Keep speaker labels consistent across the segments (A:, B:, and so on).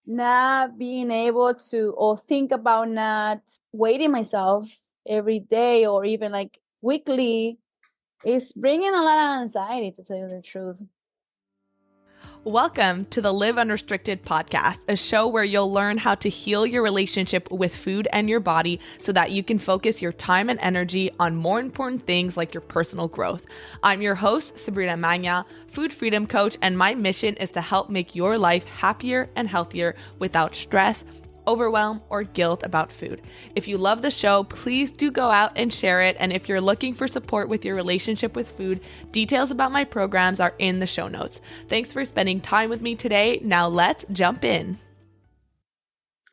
A: not being able to or think about not weighting myself every day or even like weekly is bringing a lot of anxiety, to tell you the truth.
B: Welcome to the Live Unrestricted podcast, a show where you'll learn how to heal your relationship with food and your body so that you can focus your time and energy on more important things like your personal growth. I'm your host, Sabrina Magna, food freedom coach, and my mission is to help make your life happier and healthier without stress, overwhelm, or guilt about food. If you love the show, please do go out and share it. And if you're looking for support with your relationship with food, details about my programs are in the show notes. Thanks for spending time with me today. Now let's jump in.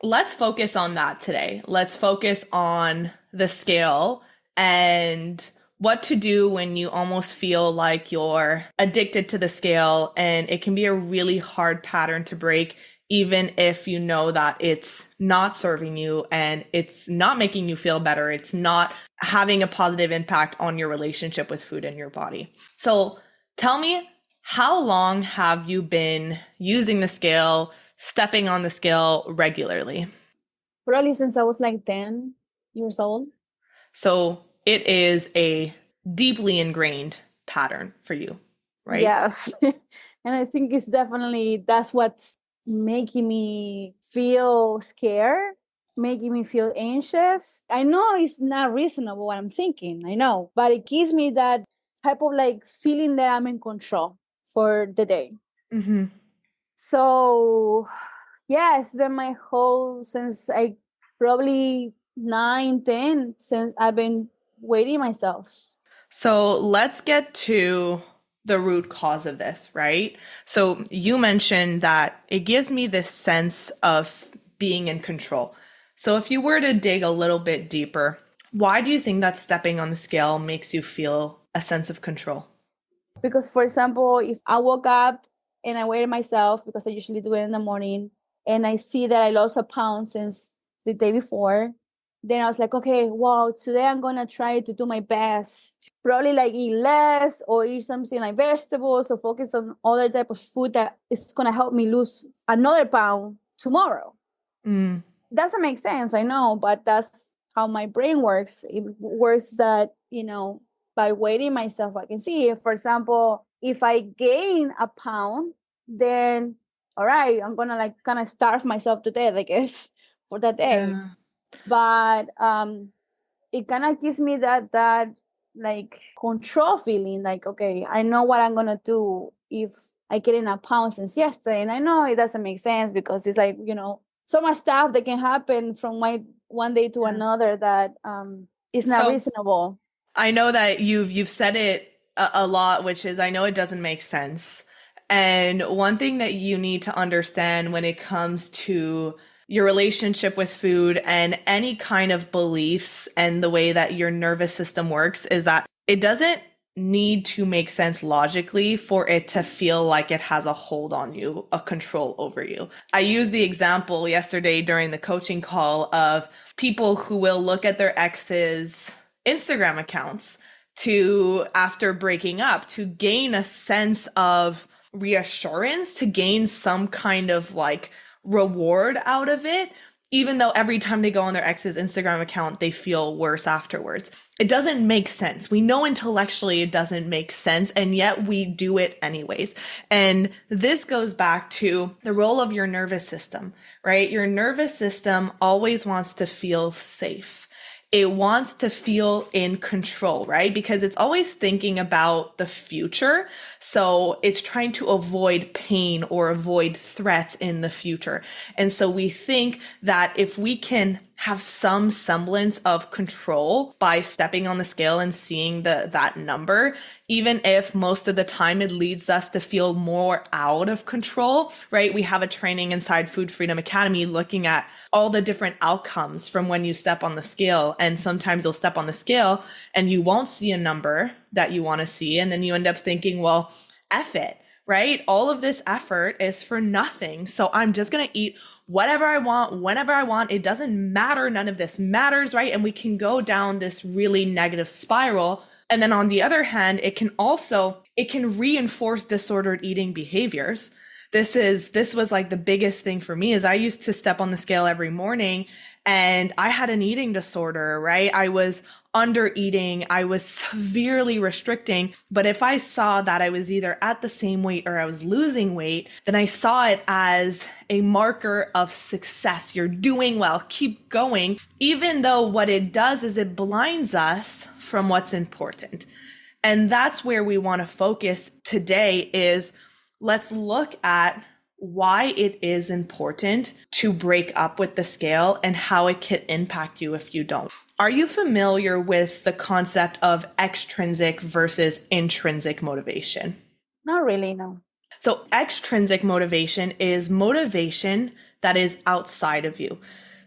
B: Let's focus on that today. Let's focus on the scale and what to do when you almost feel like you're addicted to the scale, and it can be a really hard pattern to break, even if you know that it's not serving you and it's not making you feel better. It's not having a positive impact on your relationship with food and your body. So tell me, how long have you been using the scale, stepping on the scale regularly?
A: Probably since I was like 10 years old.
B: So it is a deeply ingrained pattern for you, right?
A: Yes. And I think it's definitely, that's what's making me feel scared, making me feel anxious. I know it's not reasonable what I'm thinking, I know, but it gives me that type of like feeling that I'm in control for the day.
B: Mm-hmm.
A: So yeah, it's been my whole, since I probably 9, 10, since I've been weighting myself.
B: So let's get to the root cause of this, right? So you mentioned that it gives me this sense of being in control. So if you were to dig a little bit deeper, why do you think that stepping on the scale makes you feel a sense of control?
A: Because, for example, if I woke up and I weighed myself, because I usually do it in the morning, and I see that I lost a pound since the day before, then I was like, okay, wow, today I'm going to try to do my best. Probably like eat less or eat something like vegetables or focus on other type of food that is going to help me lose another pound tomorrow. Doesn't make sense, I know, but that's how my brain works. It works that, by weighting myself, I can see if, for example, if I gain a pound, then all right, I'm gonna like kind of starve myself to death, I guess, for that day.
B: Yeah.
A: But it kind of gives me that like control feeling, like, okay, I know what I'm gonna do if I get in a pound since yesterday. And I know it doesn't make sense because it's like, so much stuff that can happen from one day to another that is not reasonable.
B: I know that you've said it a lot, which is, I know it doesn't make sense. And one thing that you need to understand when it comes to your relationship with food and any kind of beliefs and the way that your nervous system works is that it doesn't need to make sense logically for it to feel like it has a hold on you, a control over you. I used the example yesterday during the coaching call of people who will look at their ex's Instagram accounts to, after breaking up, to gain a sense of reassurance, to gain some kind of like reward out of it, even though every time they go on their ex's Instagram account, they feel worse afterwards. It doesn't make sense. We know intellectually it doesn't make sense, and yet we do it anyways. And this goes back to the role of your nervous system, right? Your nervous system always wants to feel safe. It wants to feel in control, right? Because it's always thinking about the future. So it's trying to avoid pain or avoid threats in the future. And so we think that if we can have some semblance of control by stepping on the scale and seeing that number, even if most of the time it leads us to feel more out of control, right? We have a training inside Food Freedom Academy looking at all the different outcomes from when you step on the scale. And sometimes you'll step on the scale and you won't see a number that you want to see. And then you end up thinking, well, F it, right? All of this effort is for nothing. So I'm just going to eat whatever I want, whenever I want. It doesn't matter. None of this matters, right? And we can go down this really negative spiral. And then on the other hand, it can reinforce disordered eating behaviors. This was like the biggest thing for me is I used to step on the scale every morning and I had an eating disorder, right? I was under eating, I was severely restricting, but if I saw that I was either at the same weight or I was losing weight, then I saw it as a marker of success. You're doing well, keep going, even though what it does is it blinds us from what's important. And that's where we want to focus today is let's look at why it is important to break up with the scale and how it can impact you if you don't. Are you familiar with the concept of extrinsic versus intrinsic motivation?
A: Not really, no.
B: So extrinsic motivation is motivation that is outside of you.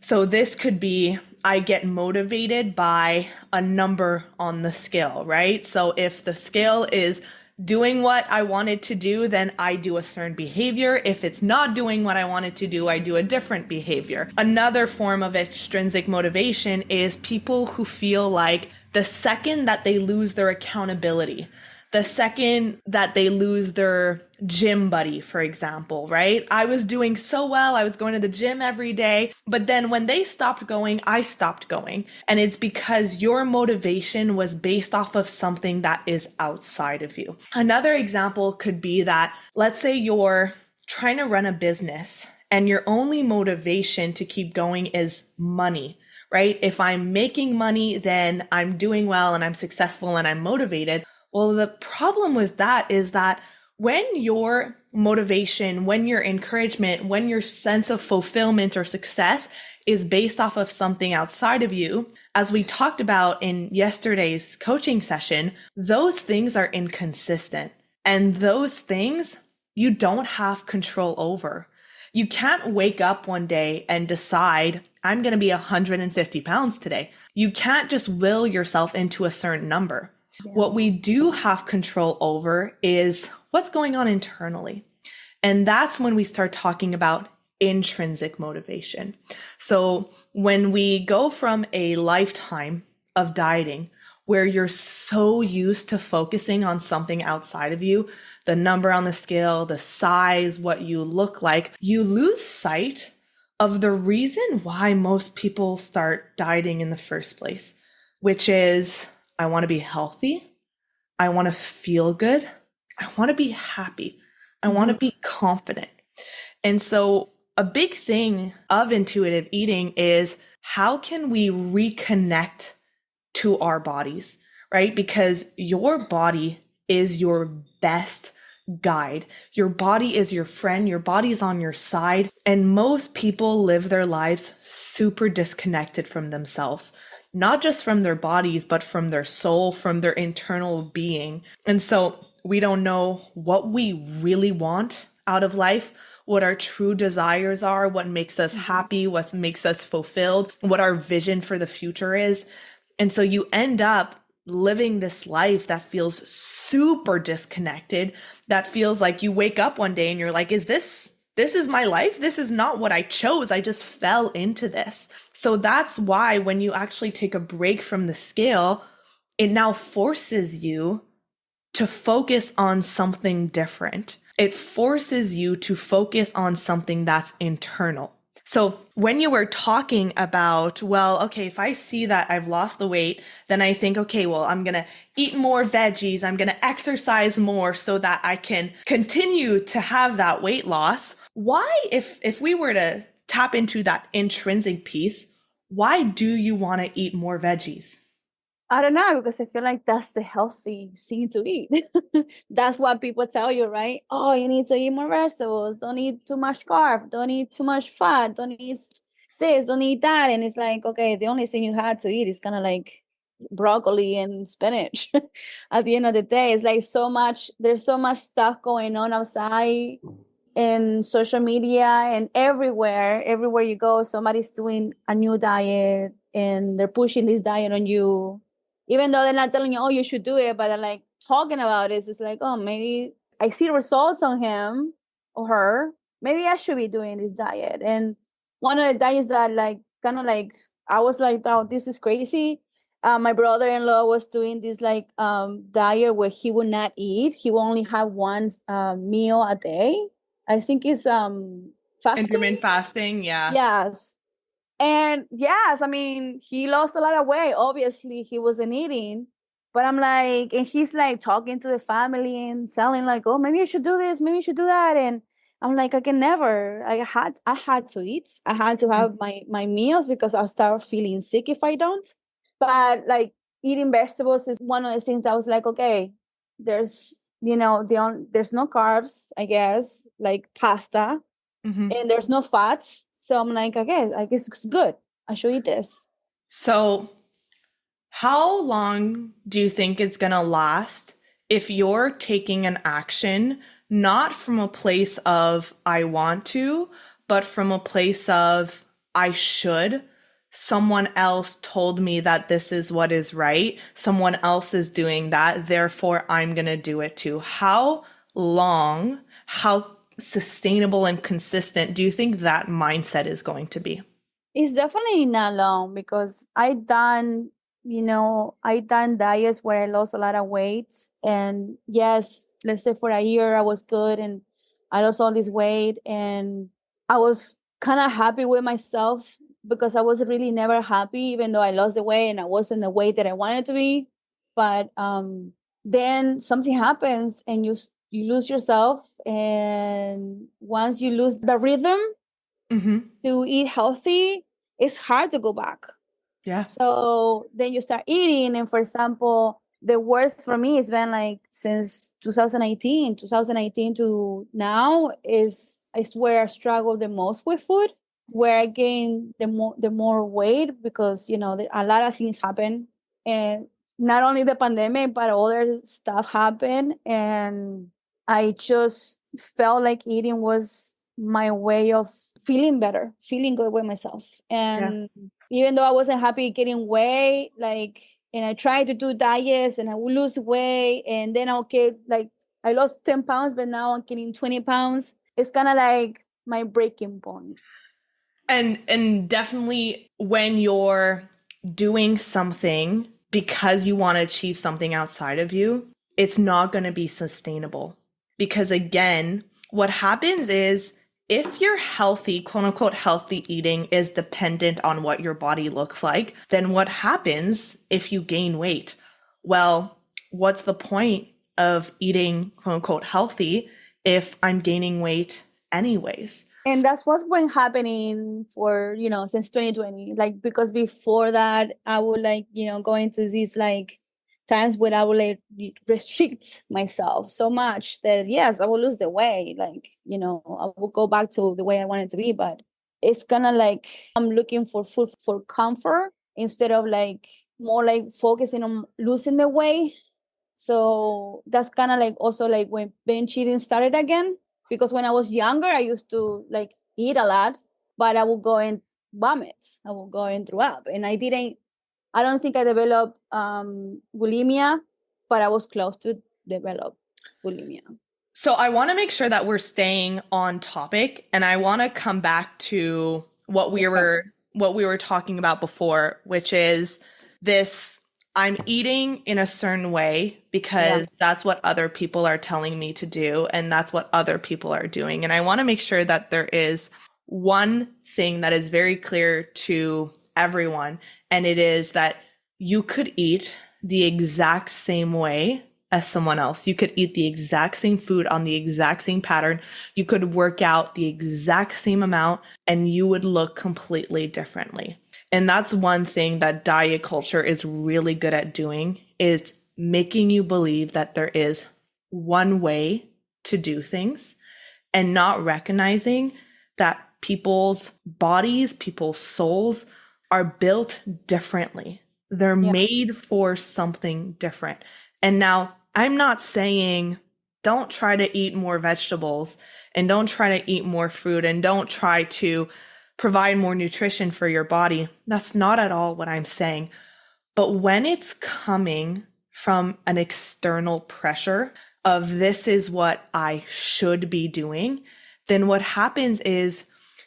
B: So this could be, I get motivated by a number on the scale, right? So if the scale is doing what I wanted to do, then I do a certain behavior. If it's not doing what I wanted to do, I do a different behavior. Another form of extrinsic motivation is people who feel like the second that they lose their accountability, the second that they lose their gym buddy, for example, right? I was doing so well. I was going to the gym every day. But then when they stopped going, I stopped going. And it's because your motivation was based off of something that is outside of you. Another example could be that, let's say you're trying to run a business and your only motivation to keep going is money, right? If I'm making money, then I'm doing well and I'm successful and I'm motivated. Well, the problem with that is that when your motivation, when your encouragement, when your sense of fulfillment or success is based off of something outside of you, as we talked about in yesterday's coaching session, those things are inconsistent. And those things you don't have control over. You can't wake up one day and decide, I'm going to be 150 pounds today. You can't just will yourself into a certain number.
A: Yeah.
B: What we do have control over is what's going on internally. And that's when we start talking about intrinsic motivation. So when we go from a lifetime of dieting where you're so used to focusing on something outside of you, the number on the scale, the size, what you look like, you lose sight of the reason why most people start dieting in the first place, which is I want to be healthy. I want to feel good. I want to be happy. I want to be confident. And so a big thing of intuitive eating is how can we reconnect to our bodies, right? Because your body is your best guide. Your body is your friend. Your body's on your side. And most people live their lives super disconnected from themselves, not just from their bodies, but from their soul, from their internal being. And so we don't know what we really want out of life, what our true desires are, what makes us happy, what makes us fulfilled, what our vision for the future is. And so you end up living this life that feels super disconnected, that feels like you wake up one day and you're like, is this is my life? This is not what I chose. I just fell into this. So that's why when you actually take a break from the scale, it now forces you to focus on something different. It forces you to focus on something that's internal. So when you were talking about, well, okay, if I see that I've lost the weight, then I think, okay, well, I'm going to eat more veggies. I'm going to exercise more so that I can continue to have that weight loss. Why, if we were to tap into that intrinsic piece, why do you want to eat more veggies?
A: I don't know, because I feel like that's the healthy thing to eat. That's what people tell you, right? Oh, you need to eat more vegetables. Don't eat too much carb. Don't eat too much fat. Don't eat this. Don't eat that. And it's like, okay, the only thing you had to eat is kind of like broccoli and spinach. At the end of the day, it's like there's so much stuff going on outside in social media and everywhere you go, somebody's doing a new diet and they're pushing this diet on you, even though they're not telling you, oh, you should do it, but they're like talking about it. It's like, oh, maybe I see results on him or her. Maybe I should be doing this diet. And one of the diets that like kind of like I was like, oh, this is crazy. My brother-in-law was doing this like diet where he would not eat. He would only have one meal a day. I think it's fasting.
B: Intermittent fasting, yeah.
A: Yes. And yes, I mean, he lost a lot of weight. Obviously, he wasn't eating. But I'm like, and he's like talking to the family and telling like, oh, maybe you should do this, maybe you should do that. And I'm like, I can never. I had to eat. I had to have my meals because I'll start feeling sick if I don't. But like eating vegetables is one of the things that I was like, okay, there's there's no carbs, I guess, like pasta,
B: Mm-hmm.
A: and there's no fats. So I'm like, okay, I guess it's good. I should eat this.
B: So, how long do you think it's going to last if you're taking an action not from a place of I want to, but from a place of I should? Someone else told me that this is what is right. Someone else is doing that. Therefore, I'm going to do it too. How long, how sustainable and consistent do you think that mindset is going to be?
A: It's definitely not long because I done diets where I lost a lot of weight. And yes, let's say for a year I was good and I lost all this weight and I was kind of happy with myself because I was really never happy, even though I lost the weight and I wasn't the weight that I wanted to be. But then something happens and you lose yourself. And once you lose the rhythm
B: Mm-hmm.
A: to eat healthy, it's hard to go back.
B: Yeah.
A: So then you start eating. And for example, the worst for me has been like since 2018 to now is where I struggle the most with food, where I gain the more weight because, a lot of things happen. And not only the pandemic, but other stuff happened. And I just felt like eating was my way of feeling better, feeling good with myself.
B: Yeah.
A: And even though I wasn't happy getting weight, like, and I tried to do diets and I would lose weight, and then I'll get like, I lost 10 pounds, but now I'm getting 20 pounds. It's kind of like my breaking point.
B: And definitely when you're doing something because you want to achieve something outside of you, it's not going to be sustainable. Because again, what happens is if your healthy, quote unquote, healthy eating is dependent on what your body looks like, then what happens if you gain weight? Well, what's the point of eating, quote unquote, healthy if I'm gaining weight anyways?
A: And that's what's been happening for, since 2020. Like, because before that, I would like, go into these like times where I would like restrict myself so much that yes, I will lose the weight. Like, I will go back to the way I wanted to be. But it's kind of like I'm looking for food for comfort instead of like more like focusing on losing the weight. So that's kind of like also like when binge eating started again. Because when I was younger, I used to like eat a lot, but I would go in vomits. I would go in throw up. And I don't think I developed bulimia, but I was close to develop bulimia.
B: So I want to make sure that we're staying on topic, and I want to come back to
A: Discover.
B: what we were talking about before, which is this I'm eating in a certain way
A: Yeah.
B: because that's what other people are telling me to do and that's what other people are doing. And I want to make sure that there is one thing that is very clear to everyone, and it is that you could eat the exact same way as someone else. You could eat the exact same food on the exact same pattern. You could work out the exact same amount and you would look completely differently. And that's one thing that diet culture is really good at doing is making you believe that there is one way to do things and not recognizing that people's bodies, people's souls are built differently. They're
A: Yeah.
B: made for something different. And now I'm not saying don't try to eat more vegetables and don't try to eat more fruit and don't try to provide more nutrition for your body. That's not at all what I'm saying. But when it's coming from an external pressure of this is what I should be doing, then what happens is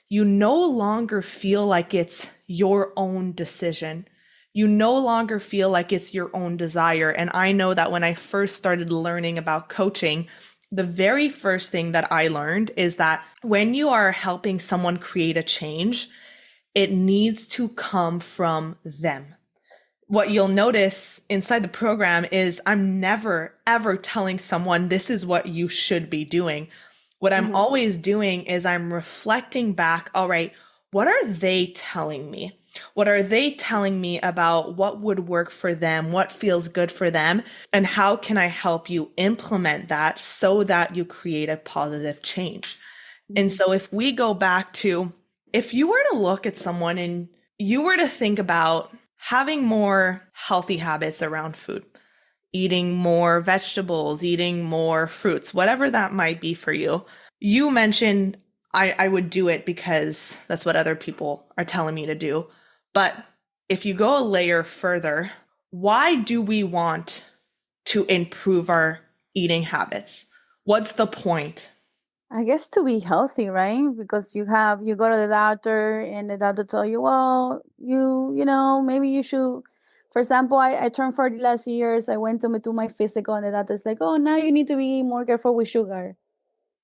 B: you no longer feel like it's your own decision. You no longer feel like it's your own desire. And I know that when I first started learning about coaching, the very first thing that I learned is that when you are helping someone create a change, it needs to come from them. What you'll notice inside the program is I'm never, ever telling someone this is what you should be doing. What I'm
A: Mm-hmm.
B: always doing is I'm reflecting back, all right, what are they telling me? What are they telling me about what would work for them? What feels good for them? And how can I help you implement that so that you create a positive change? And
A: Mm-hmm.
B: so if we go back to, if you were to look at someone and you were to think about having more healthy habits around food, eating more vegetables, eating more fruits, whatever that might be for you. You mentioned I would do it because that's what other people are telling me to do. But if you go a layer further, why do we want to improve our eating habits? What's the point?
A: I guess to be healthy, right? Because you go to the doctor and the doctor tell you, well, maybe you should. For example, I turned 40 last year, so I went to my physical, and the doctor's like, oh, now you need to be more careful with sugar,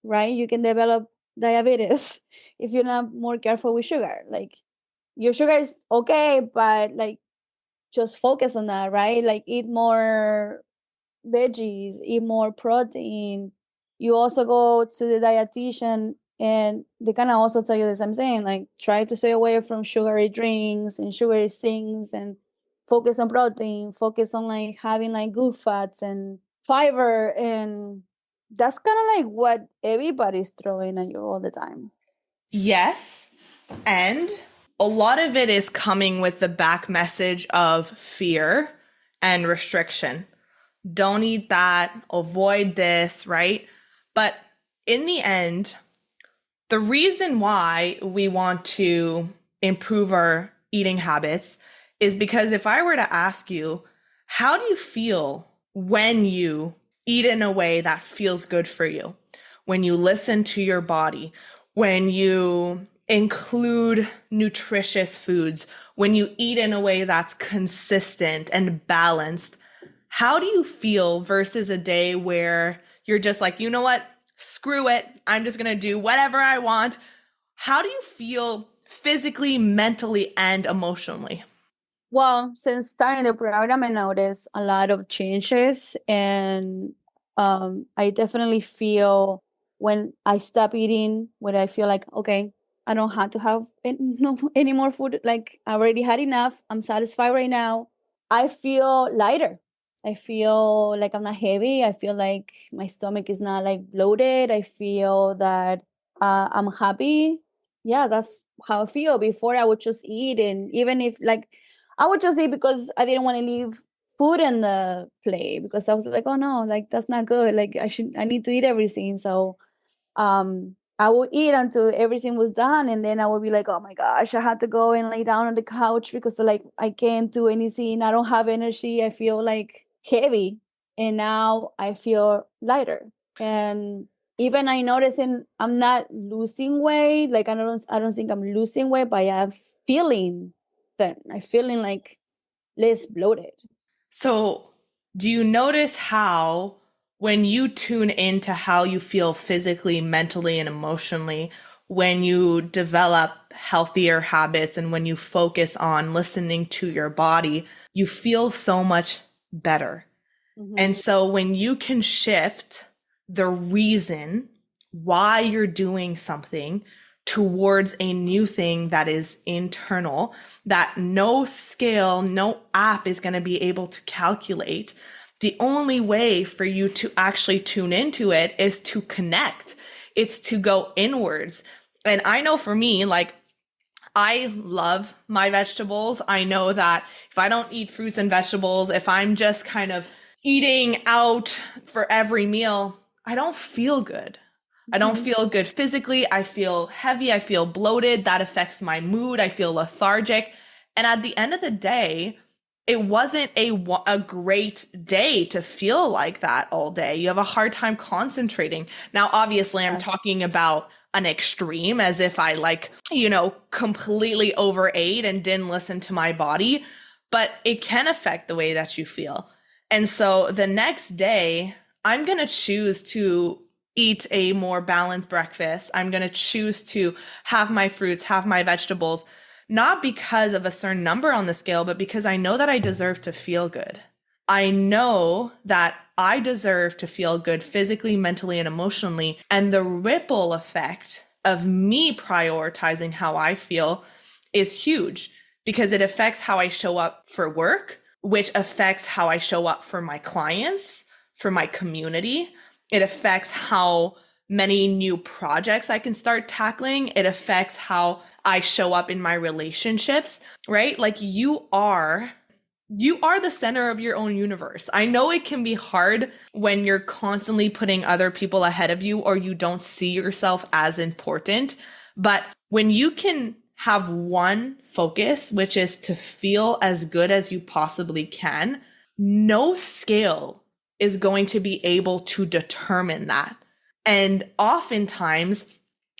A: right? You can develop diabetes if you're not more careful with sugar. Like your sugar is okay, but like just focus on that, right? Like eat more veggies, eat more protein. You also go to the dietitian and they kind of also tell you the same thing, like try to stay away from sugary drinks and sugary things and focus on protein, focus on like having like good fats and fiber. And that's kind of like what everybody's throwing at you all the time.
B: Yes. And a lot of it is coming with the back message of fear and restriction. Don't eat that, avoid this, right? But in the end, the reason why we want to improve our eating habits is because if I were to ask you, how do you feel when you eat in a way that feels good for you? When you listen to your body, when you include nutritious foods, when you eat in a way that's consistent and balanced, how do you feel versus a day where you're just like, you know what? Screw it. I'm just going to do whatever I want. How do you feel physically, mentally, and emotionally?
A: Well, since starting the program, I noticed a lot of changes, and I definitely feel when I stop eating, when I feel like, okay, I don't have to have no any more food. Like I already had enough. I'm satisfied right now. I feel lighter. I feel like I'm not heavy. I feel like my stomach is not like bloated. I feel that I'm happy. Yeah, that's how I feel. Before I would just eat, and even if like I would just eat because I didn't want to leave food in the plate because I was like, oh no, like that's not good. Like I need to eat everything. So I would eat until everything was done, and then I would be like, oh my gosh, I had to go and lay down on the couch because like I can't do anything. I don't have energy. I feel like heavy. And now I feel lighter. And even I noticing I'm not losing weight. Like I don't think I'm losing weight, but I'm feeling thin. I'm feeling like less bloated.
B: So, do you notice how, when you tune into how you feel physically, mentally, and emotionally, when you develop healthier habits and when you focus on listening to your body, you feel so much better?
A: Mm-hmm.
B: And so when you can shift the reason why you're doing something towards a new thing that is internal, that no scale, no app is going to be able to calculate, the only way for you to actually tune into it is to connect. It's to go inwards. And I know for me, like, I love my vegetables. I know that if I don't eat fruits and vegetables, if I'm just kind of eating out for every meal, I don't feel good. I don't
A: Mm-hmm.
B: feel good physically. I feel heavy. I feel bloated. That affects my mood. I feel lethargic. And at the end of the day, it wasn't a great day to feel like that all day. You have a hard time concentrating. Now, obviously, I'm
A: Yes.
B: talking about an extreme as if I like, completely overate and didn't listen to my body, but it can affect the way that you feel. And so the next day, I'm going to choose to eat a more balanced breakfast. I'm going to choose to have my fruits, have my vegetables, not because of a certain number on the scale, but because I know that I deserve to feel good. I know that I deserve to feel good physically, mentally, and emotionally. And the ripple effect of me prioritizing how I feel is huge because it affects how I show up for work, which affects how I show up for my clients, for my community. It affects how many new projects I can start tackling. It affects how I show up in my relationships, right? Like you are the center of your own universe. I know it can be hard when you're constantly putting other people ahead of you or you don't see yourself as important. But when you can have one focus, which is to feel as good as you possibly can, no scale is going to be able to determine that. And oftentimes,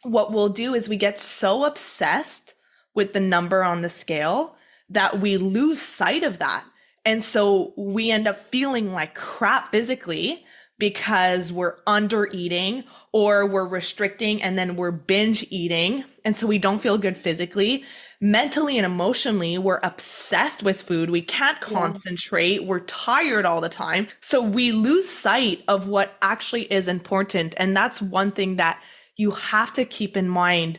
B: what we'll do is we get so obsessed with the number on the scale that we lose sight of that. And so we end up feeling like crap physically because we're under eating or we're restricting and then we're binge eating. And so we don't feel good physically. Mentally and emotionally, we're obsessed with food. We can't concentrate. We're tired all the time. So we lose sight of what actually is important. And that's one thing that you have to keep in mind.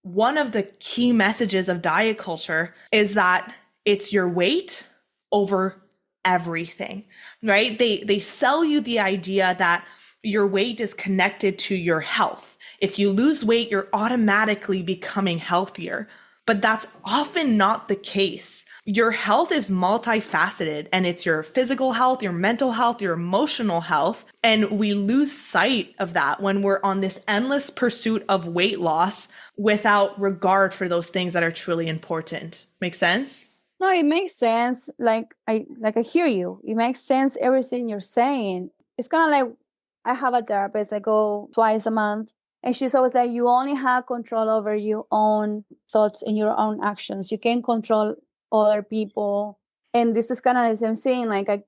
B: One of the key messages of diet culture is that it's your weight over everything, right? They sell you the idea that your weight is connected to your health. If you lose weight, you're automatically becoming healthier. But that's often not the case. Your health is multifaceted, and it's your physical health, your mental health, your emotional health. And we lose sight of that when we're on this endless pursuit of weight loss without regard for those things that are truly important. Make sense?
A: No, it makes sense. Like I hear you. It makes sense everything you're saying. It's kind of like I have a therapist. I go twice a month, and she's always like, "You only have control over your own thoughts and your own actions. You can't control other people." And this is kind of the same thing. Like I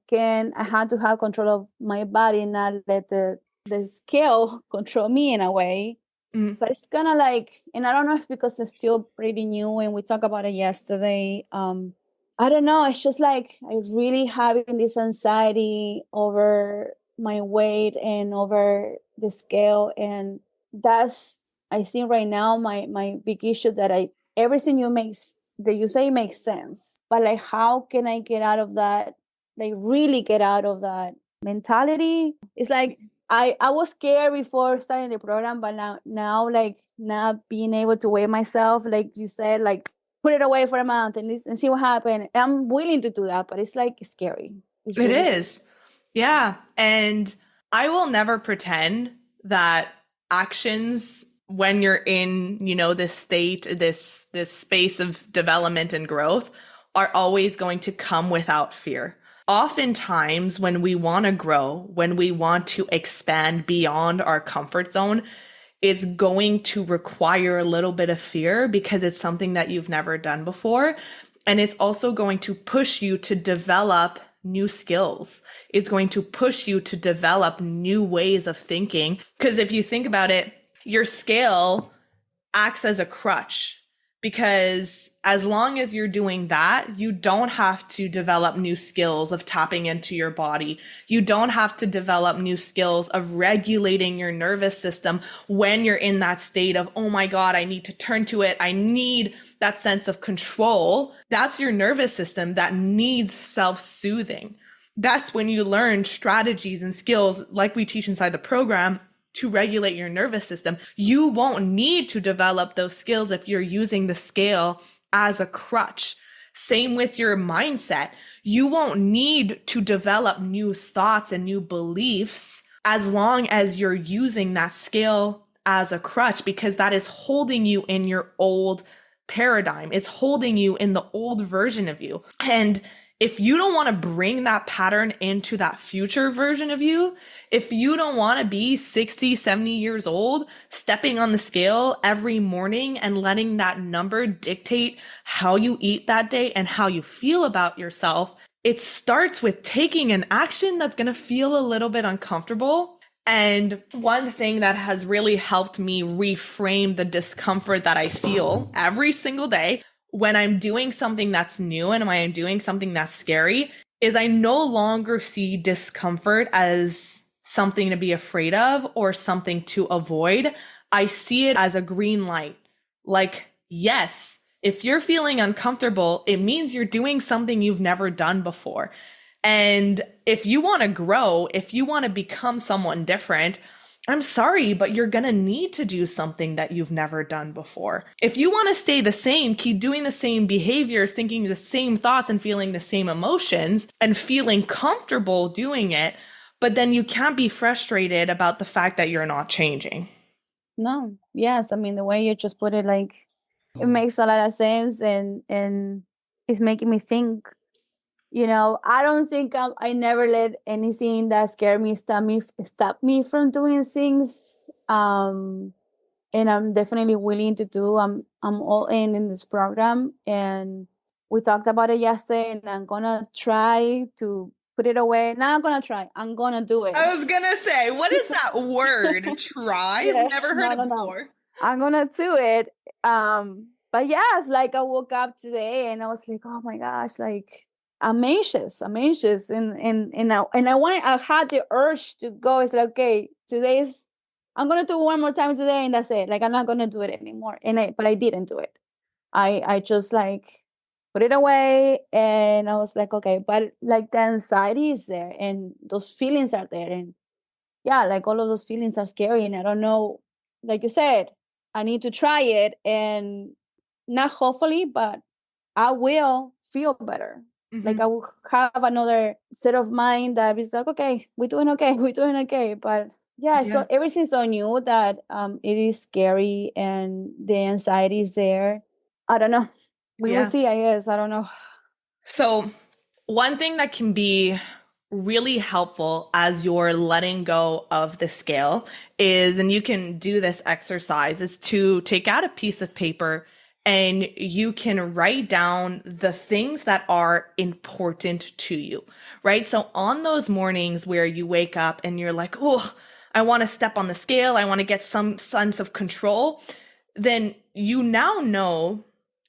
A: had to have control of my body, not let the scale control me in a way.
B: Mm.
A: But it's kind of like, and I don't know if because it's still pretty new and we talked about it yesterday. I don't know. It's just like I really having this anxiety over my weight and over the scale, and that's I think right now my big issue that I everything that you say makes sense, but like how can I get out of that? Like really get out of that mentality? It's like I was scared before starting the program, but now like not being able to weigh myself, like you said, like put it away for a month and see what happens. I'm willing to do that, but it's like scary. It's
B: It
A: really
B: is. Yeah. And I will never pretend that actions when you're in, this state, this space of development and growth are always going to come without fear. Oftentimes when we want to grow, when we want to expand beyond our comfort zone, it's going to require a little bit of fear because it's something that you've never done before. And it's also going to push you to develop new skills. It's going to push you to develop new ways of thinking. Because if you think about it, your scale acts as a crutch because as long as you're doing that, you don't have to develop new skills of tapping into your body. You don't have to develop new skills of regulating your nervous system when you're in that state of, oh my God, I need to turn to it. I need that sense of control. That's your nervous system that needs self-soothing. That's when you learn strategies and skills like we teach inside the program to regulate your nervous system. You won't need to develop those skills if you're using the scale as a crutch. Same with your mindset. You won't need to develop new thoughts and new beliefs as long as you're using that scale as a crutch, because that is holding you in your old paradigm. It's holding you in the old version of you. And if you don't want to bring that pattern into that future version of you, if you don't want to be 60, 70 years old, stepping on the scale every morning and letting that number dictate how you eat that day and how you feel about yourself, it starts with taking an action that's going to feel a little bit uncomfortable And one thing that has really helped me reframe the discomfort that I feel every single day when I'm doing something that's new and when I'm doing something that's scary is I no longer see discomfort as something to be afraid of or something to avoid. I see it as a green light. Like, yes, if you're feeling uncomfortable, it means you're doing something you've never done before. And if you want to grow, if you want to become someone different, I'm sorry, but you're going to need to do something that you've never done before. If you want to stay the same, keep doing the same behaviors, thinking the same thoughts, and feeling the same emotions, and feeling comfortable doing it, but then you can't be frustrated about the fact that you're not changing.
A: No, yes, I mean the way you just put it, like it makes a lot of sense, and it's making me think. I don't think I never let anything that scared me stop me from doing things. And I'm definitely willing to do. I'm all in this program, and we talked about it yesterday, and I'm gonna try to put it away. Now I'm gonna try. I'm gonna do it.
B: I was gonna say, what is that word? Try? I've
A: Yes,
B: never heard
A: no,
B: it
A: no, no.
B: before.
A: I'm gonna do it. But yes, like I woke up today and I was like, oh my gosh, like I'm anxious, and I had the urge to go. It's like, okay, today's I'm gonna do it one more time today, and that's it. Like I'm not gonna do it anymore. But I didn't do it. I just like put it away, and I was like, okay, but like the anxiety is there, and those feelings are there, and yeah, like all of those feelings are scary, and I don't know, like you said, I need to try it, and not hopefully, but I will feel better. Like
B: Hmm.
A: I will have another set of mind that is like, okay, we're doing okay, we're doing okay. But yeah,
B: Yeah.
A: so everything's so new that it is scary, and the anxiety is there. I don't know. We will
B: Yeah.
A: see, I guess. I don't know.
B: So, one thing that can be really helpful as you're letting go of the scale is, and you can do this exercise, is to take out a piece of paper and you can write down the things that are important to you, right? So, on those mornings where you wake up and you're like, oh, I want to step on the scale, I want to get some sense of control, then you now know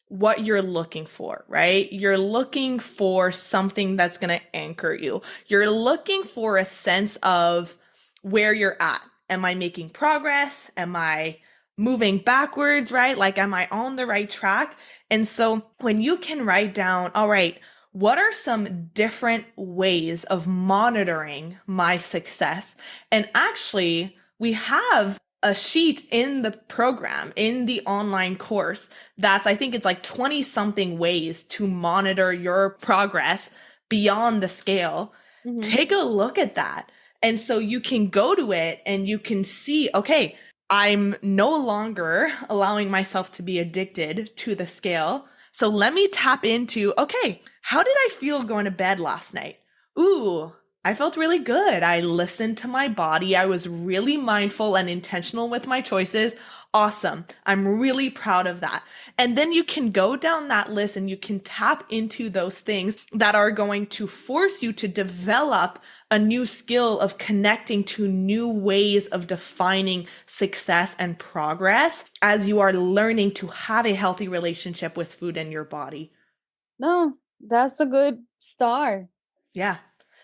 B: what you're looking for, right? You're looking for something that's going to anchor you. You're looking for a sense of where you're at. Am I making progress? Am I moving backwards, right? Like, am I on the right track? And so when you can write down, all right, what are some different ways of monitoring my success? And actually, we have a sheet in the program, in the online course, that's, I think it's like 20 something ways to monitor your progress beyond the scale.
A: Hmm.
B: Take a look at that. And so you can go to it and you can see, okay, I'm no longer allowing myself to be addicted to the scale. So let me tap into, okay, how did I feel going to bed last night? Ooh, I felt really good. I listened to my body. I was really mindful and intentional with my choices. Awesome. I'm really proud of that. And then you can go down that list and you can tap into those things that are going to force you to develop a new skill of connecting to new ways of defining success and progress as you are learning to have a healthy relationship with food and your body.
A: No, that's a good start.
B: Yeah.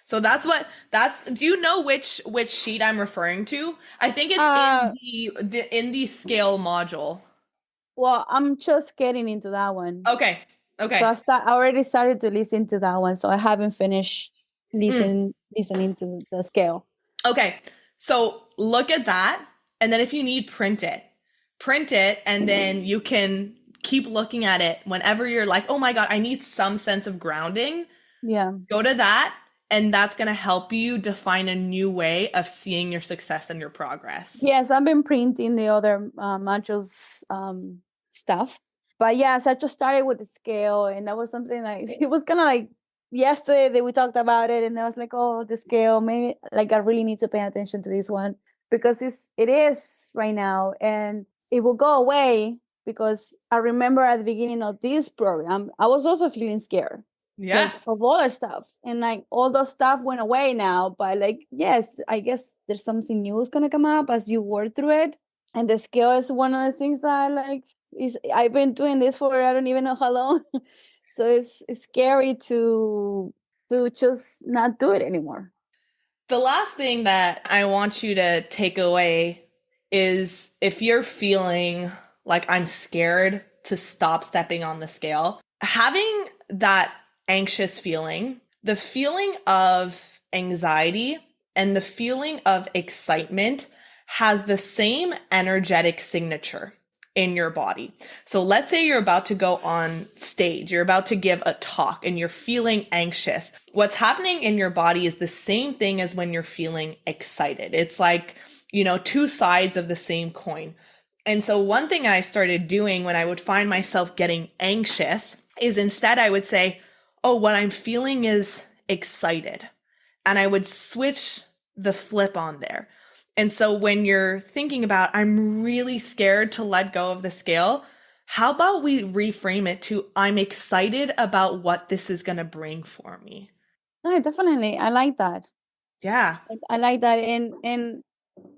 B: So do you know which sheet I'm referring to? I think it's in
A: Uh,
B: the scale module.
A: well, I'm just getting into that one.
B: Okay.
A: So
B: Okay.
A: I already started to listen to that one. So I haven't finished
B: Mm.
A: listening to the scale.
B: Okay. So look at that, and then if you need, print it. Print it, and then you can keep looking at it whenever you're like, "Oh my God, I need some sense of grounding."
A: Yeah.
B: Go to that, and that's going to help you define a new way of seeing your success and your progress.
A: Yes, I've been printing the other modules stuff. But yes, I just started with the scale, and that was something like it was kind of like yesterday that we talked about it, and I was like, oh, the scale, maybe like I really need to pay attention to this one because it is right now, and it will go away because I remember at the beginning of this program, I was also feeling scared.
B: Yeah.
A: like of other stuff. And like all those stuff went away now. But like, yes, I guess there's something new is gonna come up as you work through it. And the scale is one of those things that like is I've been doing this for I don't even know how long. So it's scary to just not do it anymore.
B: The last thing that I want you to take away is if you're feeling like I'm scared to stop stepping on the scale, having that anxious feeling, the feeling of anxiety and the feeling of excitement has the same energetic signature in your body. So let's say you're about to go on stage, you're about to give a talk and you're feeling anxious. What's happening in your body is the same thing as when you're feeling excited. It's like, two sides of the same coin. And so one thing I started doing when I would find myself getting anxious is instead I would say, oh, what I'm feeling is excited. And I would switch the flip on there. And so when you're thinking about, I'm really scared to let go of the scale, how about we reframe it to, I'm excited about what this is going to bring for me?
A: No, definitely. I like that.
B: Yeah.
A: I like that. And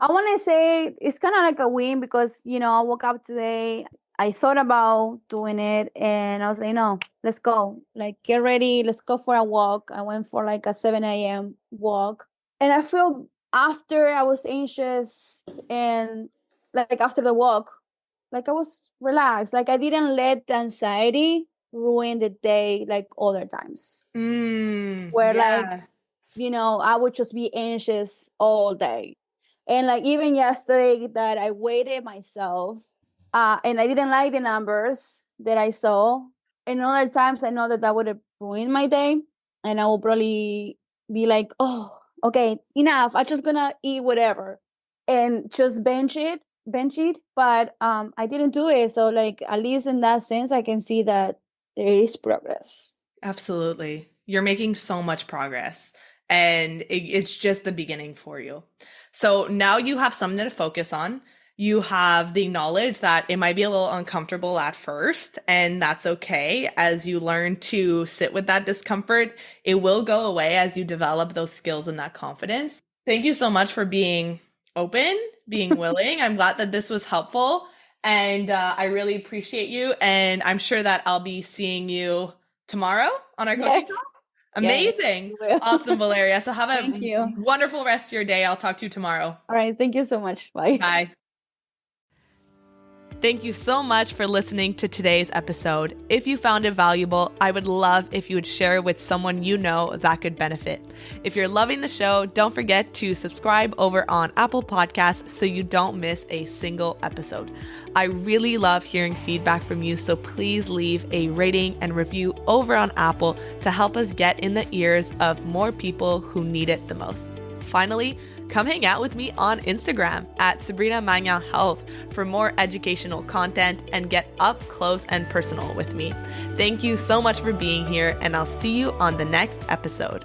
A: I want to say it's kind of like a win because, I woke up today, I thought about doing it and I was like, no, let's go. Like, get ready. Let's go for a walk. I went for like a 7 a.m. walk. And I feel after I was anxious and like after the walk, like I was relaxed. Like I didn't let the anxiety ruin the day like other times where like
B: Yeah.
A: I would just be anxious all day. And like even yesterday that I weighted myself, and I didn't like the numbers that I saw. And other times I know that that would have ruined my day. And I will probably be like, oh, okay, enough. I'm just gonna eat whatever and just bench it. But I didn't do it. So like at least in that sense, I can see that there is progress.
B: Absolutely. You're making so much progress, and it's just the beginning for you. So now you have something to focus on. You have the knowledge that it might be a little uncomfortable at first, and that's okay. As you learn to sit with that discomfort, it will go away as you develop those skills and that confidence. Thank you so much for being open, being willing. I'm glad that this was helpful, and I really appreciate you. And I'm sure that I'll be seeing you tomorrow on our coaching
A: Yes.
B: call?
A: Yes.
B: Amazing.
A: You will.
B: Awesome, Valeria. So have
A: Thank
B: a
A: you.
B: wonderful rest of your day. I'll talk to you tomorrow.
A: All right. Thank you so much. Bye.
B: Bye. Thank you so much for listening to today's episode. If you found it valuable, I would love if you would share it with someone you know that could benefit. If you're loving the show, don't forget to subscribe over on Apple Podcasts so you don't miss a single episode. I really love hearing feedback from you, so please leave a rating and review over on Apple to help us get in the ears of more people who need it the most. Finally, come hang out with me on Instagram at Sabrina Magna Health for more educational content and get up close and personal with me. Thank you so much for being here, and I'll see you on the next episode.